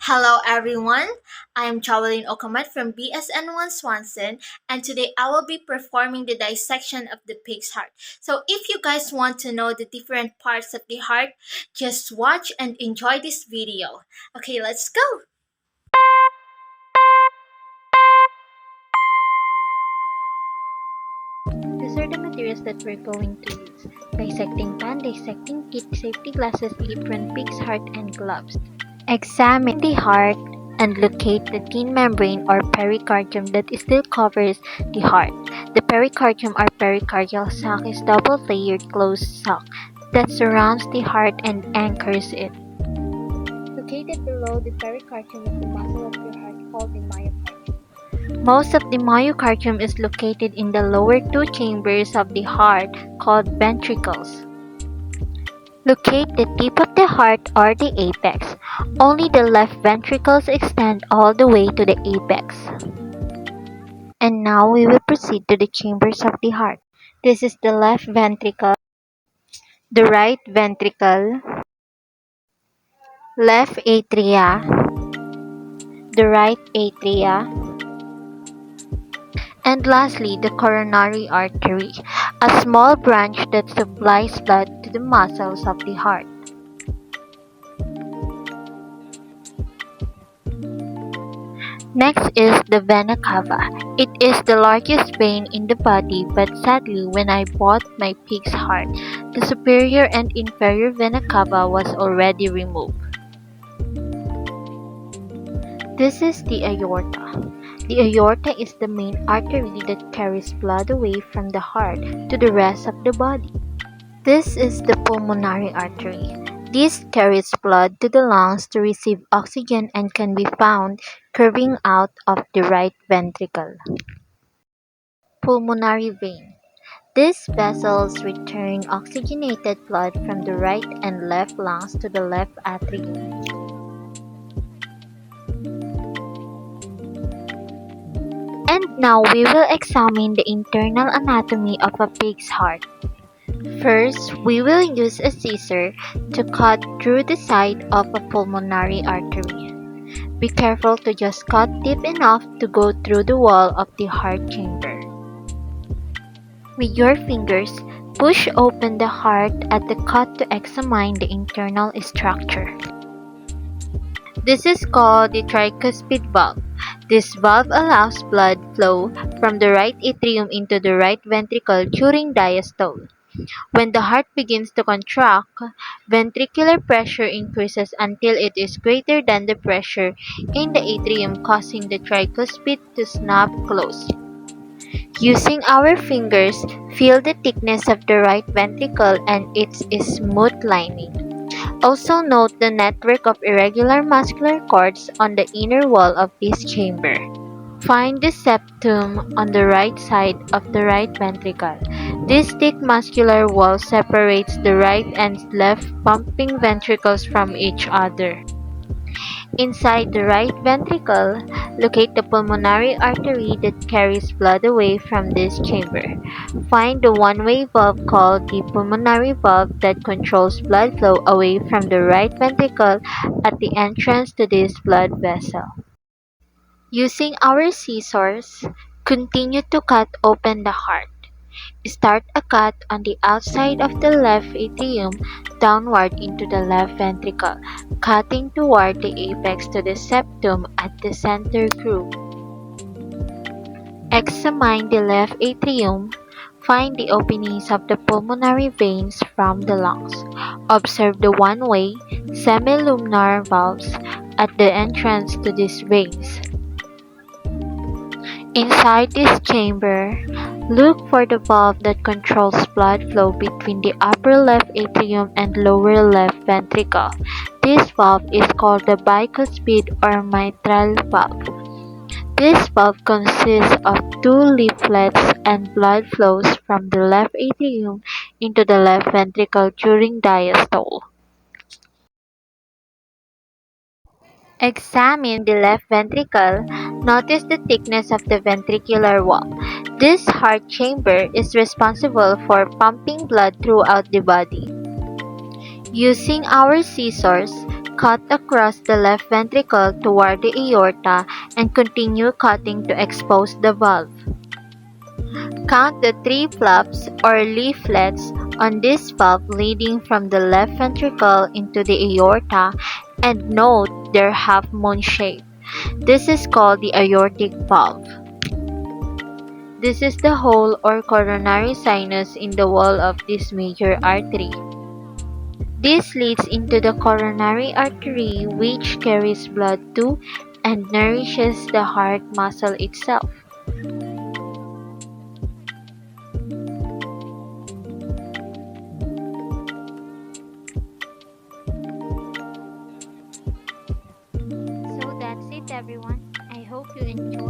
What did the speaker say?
Hello everyone, I am Jawelin Okamat from BSN1 Swanson, and today I will be performing the dissection of the pig's heart. So if you guys want to know the different parts of the heart, just watch and enjoy this video. Okay, let's go! These are the materials that we're going to use. Dissecting pan, dissecting kit, safety glasses, apron, pig's heart, and gloves. Examine the heart and locate the thin membrane or pericardium that still covers the heart. The pericardium or pericardial sac is double-layered closed sac that surrounds the heart and anchors it. Located below the pericardium is the muscle of your heart called the myocardium. Most of the myocardium is located in the lower two chambers of the heart called ventricles. Locate the tip of the heart or the apex. Only the left ventricles extend all the way to the apex. And now we will proceed to the chambers of the heart. This is the left ventricle, the right ventricle, left atria, the right atria, and lastly, the coronary artery, a small branch that supplies blood to the muscles of the heart. Next is the vena cava. It is the largest vein in the body, but sadly, when I bought my pig's heart, the superior and inferior vena cava was already removed. This is the aorta. The aorta is the main artery that carries blood away from the heart to the rest of the body. This is the pulmonary artery. This carries blood to the lungs to receive oxygen and can be found curving out of the right ventricle. Pulmonary vein. These vessels return oxygenated blood from the right and left lungs to the left atrium. And now we will examine the internal anatomy of a pig's heart. First, we will use a scissor to cut through the side of a pulmonary artery. Be careful to just cut deep enough to go through the wall of the heart chamber. With your fingers, push open the heart at the cut to examine the internal structure. This is called the tricuspid valve. This valve allows blood flow from the right atrium into the right ventricle during diastole. When the heart begins to contract, ventricular pressure increases until it is greater than the pressure in the atrium, causing the tricuspid to snap close. Using our fingers, feel the thickness of the right ventricle and its smooth lining. Also note the network of irregular muscular cords on the inner wall of this chamber. Find the septum on the right side of the right ventricle. This thick muscular wall separates the right and left pumping ventricles from each other. Inside the right ventricle, locate the pulmonary artery that carries blood away from this chamber. Find the one-way valve called the pulmonary valve that controls blood flow away from the right ventricle at the entrance to this blood vessel. Using our scissors, continue to cut open the heart. Start a cut on the outside of the left atrium downward into the left ventricle, cutting toward the apex to the septum at the center groove. Examine the left atrium. Find the openings of the pulmonary veins from the lungs. Observe the one-way, semilunar valves at the entrance to these veins. Inside this chamber, look for the valve that controls blood flow between the upper left atrium and lower left ventricle. This valve is called the bicuspid or mitral valve. This valve consists of two leaflets and blood flows from the left atrium into the left ventricle during diastole. Examine the left ventricle. Notice the thickness of the ventricular wall. This heart chamber is responsible for pumping blood throughout the body. Using our scissors, Cut across the left ventricle toward the aorta and continue cutting to expose the valve. Count the three flaps or leaflets on this valve leading from the left ventricle into the aorta and note their half-moon shape. This is called the aortic valve. This is the hole or coronary sinus in the wall of this major artery. This leads into the coronary artery which carries blood to and nourishes the heart muscle itself. So that's it everyone. I hope you enjoyed